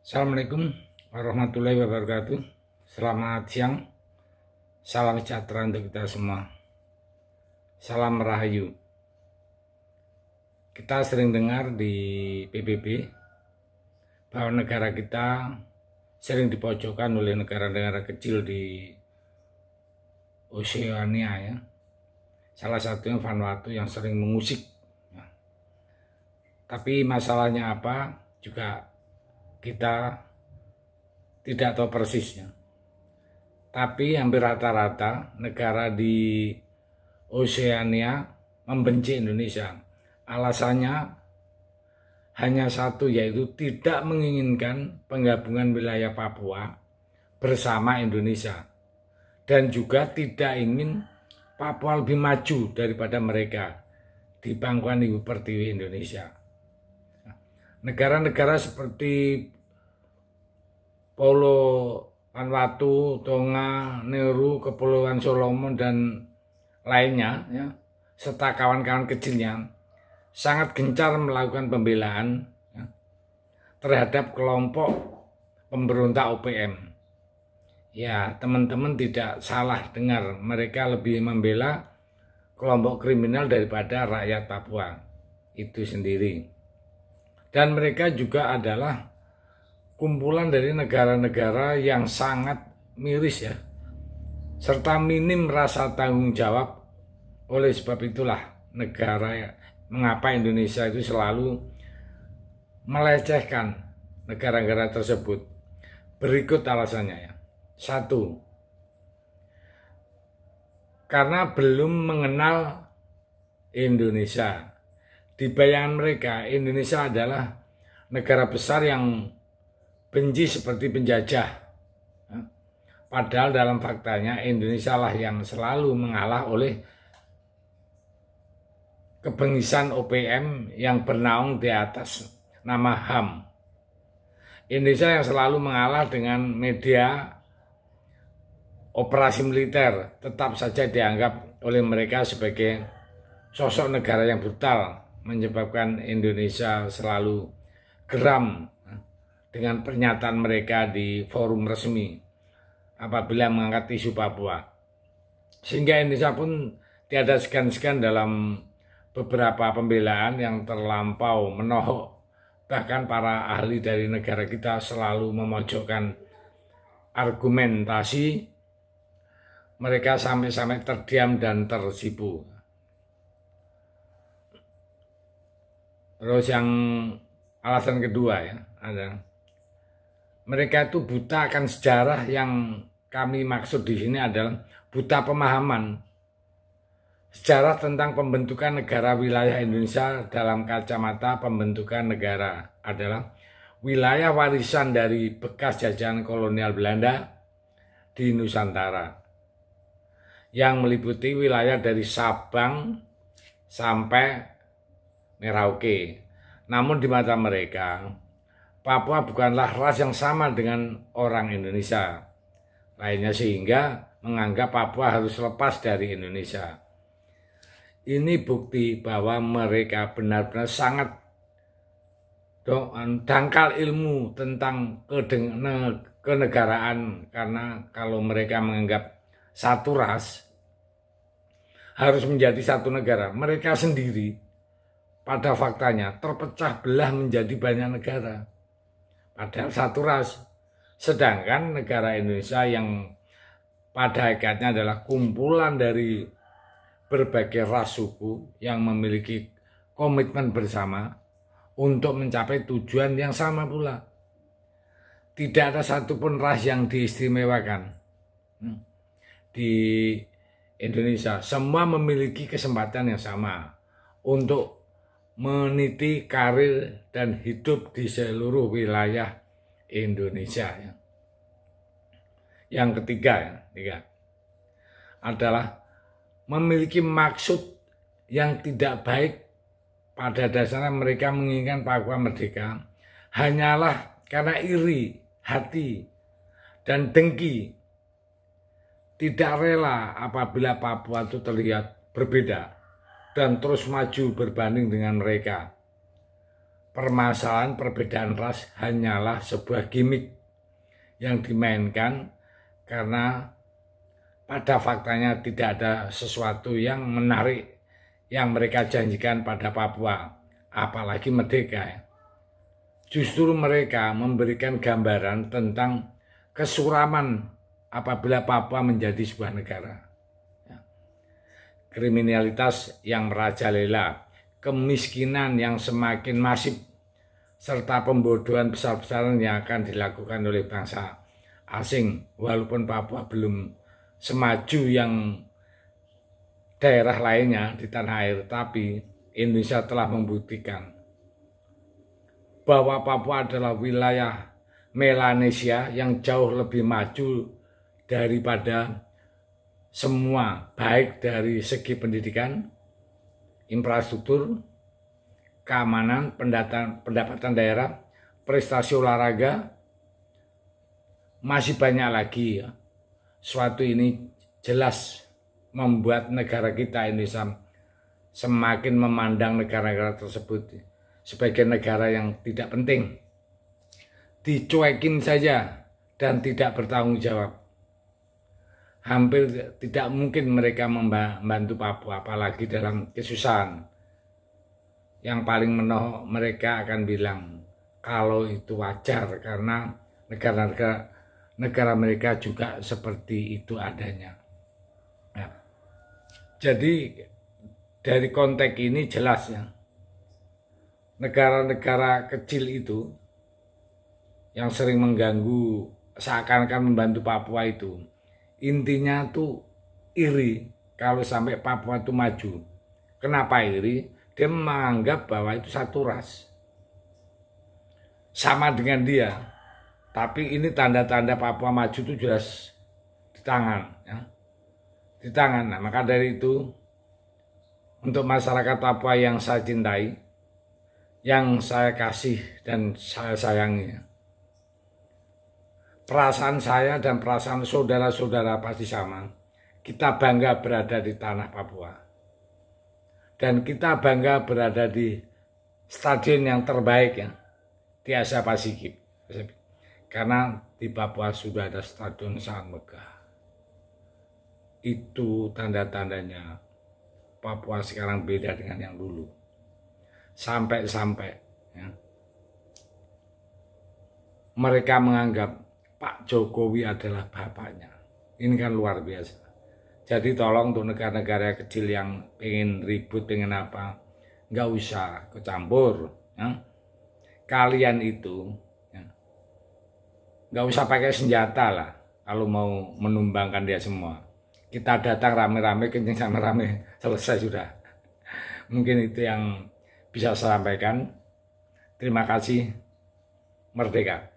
Assalamualaikum warahmatullahi wabarakatuh. Selamat siang. Salam sejahtera untuk kita semua. Salam Rahayu. Kita sering dengar di PBB bahwa negara kita sering dipojokkan oleh negara-negara kecil di Oceania ya. Salah satunya Vanuatu yang sering mengusik. Tapi masalahnya apa? Juga kita tidak tahu persisnya. Tapi hampir rata-rata negara di Oceania membenci Indonesia. Alasannya hanya satu, yaitu tidak menginginkan penggabungan wilayah Papua bersama Indonesia. Dan juga tidak ingin Papua lebih maju daripada mereka di pangkuan Ibu Pertiwi Indonesia. Negara-negara seperti Pulau Vanuatu, Tonga, Nauru, Kepulauan Solomon dan lainnya ya, serta kawan-kawan kecilnya sangat gencar melakukan pembelaan ya, terhadap kelompok pemberontak OPM. Ya, teman-teman tidak salah dengar, mereka lebih membela kelompok kriminal daripada rakyat Papua itu sendiri. Dan mereka juga adalah kumpulan dari negara-negara yang sangat miris ya, serta minim rasa tanggung jawab. Oleh sebab itulah mengapa Indonesia itu selalu melecehkan negara-negara tersebut. Berikut alasannya ya. 1. Karena belum mengenal Indonesia. Di bayangan mereka, Indonesia adalah negara besar yang benci seperti penjajah. Padahal dalam faktanya Indonesia lah yang selalu mengalah oleh kebengisan OPM yang bernaung di atas nama HAM. Indonesia yang selalu mengalah dengan media operasi militer, tetap saja dianggap oleh mereka sebagai sosok negara yang brutal, menyebabkan Indonesia selalu geram dengan pernyataan mereka di forum resmi apabila mengangkat isu Papua. Sehingga Indonesia pun tiada segan-segan dalam beberapa pembelaan yang terlampau menohok. Bahkan para ahli dari negara kita selalu memojokkan argumentasi, mereka sampai-sampai terdiam dan tersipu. Terus yang alasan kedua ya, ada mereka itu buta akan sejarah. Yang kami maksud di sini adalah buta pemahaman sejarah tentang pembentukan negara wilayah Indonesia. Dalam kacamata pembentukan negara adalah wilayah warisan dari bekas jajahan kolonial Belanda di Nusantara yang meliputi wilayah dari Sabang sampai Merauke. Namun di mata mereka, Papua bukanlah ras yang sama dengan orang Indonesia lainnya, sehingga menganggap Papua harus lepas dari Indonesia. Ini bukti bahwa mereka benar-benar sangat dangkal ilmu tentang kenegaraan, karena kalau mereka menganggap satu ras harus menjadi satu negara, mereka sendiri pada faktanya terpecah belah menjadi banyak negara, padahal satu ras. Sedangkan negara Indonesia yang pada hakikatnya adalah kumpulan dari berbagai ras suku yang memiliki komitmen bersama untuk mencapai tujuan yang sama pula. Tidak ada satupun ras yang diistimewakan di Indonesia. Semua memiliki kesempatan yang sama untuk meniti karir dan hidup di seluruh wilayah Indonesia. Yang ketiga adalah memiliki maksud yang tidak baik. Pada dasarnya mereka menginginkan Papua merdeka hanyalah karena iri hati dan dengki, tidak rela apabila Papua itu terlihat berbeda dan terus maju berbanding dengan mereka. permasalahan perbedaan ras hanyalah sebuah gimmick yang dimainkan karena pada faktanya tidak ada sesuatu yang menarik yang mereka janjikan pada Papua, apalagi merdeka. Justru mereka memberikan gambaran tentang kesuraman apabila Papua menjadi sebuah negara. Kriminalitas yang merajalela, kemiskinan yang semakin masif, serta pembodohan besar-besaran yang akan dilakukan oleh bangsa asing, walaupun Papua belum semaju yang daerah lainnya di tanah air, tapi Indonesia telah membuktikan bahwa Papua adalah wilayah Melanesia yang jauh lebih maju daripada semua, baik dari segi pendidikan, infrastruktur, keamanan, pendapatan daerah, prestasi olahraga, masih banyak lagi ya. Suatu ini jelas membuat negara kita Indonesia semakin memandang negara-negara tersebut sebagai negara yang tidak penting, dicuekin saja dan tidak bertanggung jawab. Hampir tidak mungkin mereka membantu Papua, apalagi dalam kesusahan. Yang paling menohok mereka akan bilang kalau itu wajar karena negara mereka juga seperti itu adanya. Nah, jadi dari konteks ini jelas ya, negara-negara kecil itu yang sering mengganggu seakan-akan membantu Papua itu intinya tuh iri kalau sampai Papua itu maju. Kenapa iri? Dia menganggap bahwa itu satu ras, sama dengan dia. Tapi ini tanda-tanda Papua maju itu jelas di tangan, ya. Di tangan. Nah, maka dari itu untuk masyarakat Papua yang saya cintai, yang saya kasih dan saya sayangi, perasaan saya dan perasaan saudara-saudara pasti sama. Kita bangga berada di tanah Papua. Dan kita bangga berada di stadion yang terbaik ya, di Asia Pasifik. Karena di Papua sudah ada stadion sangat megah. Itu tanda-tandanya Papua sekarang beda dengan yang dulu. Sampai-sampai ya, mereka menganggap Pak Jokowi adalah bapaknya. Ini kan luar biasa. Jadi tolong untuk negara-negara kecil yang pengen ribut, pengen apa, nggak usah kecampur. Ya. Kalian itu ya, nggak usah pakai senjata lah kalau mau menumbangkan dia semua. Kita datang rame-rame, kencing sama rame, selesai sudah. Mungkin itu yang bisa saya sampaikan. Terima kasih. Merdeka.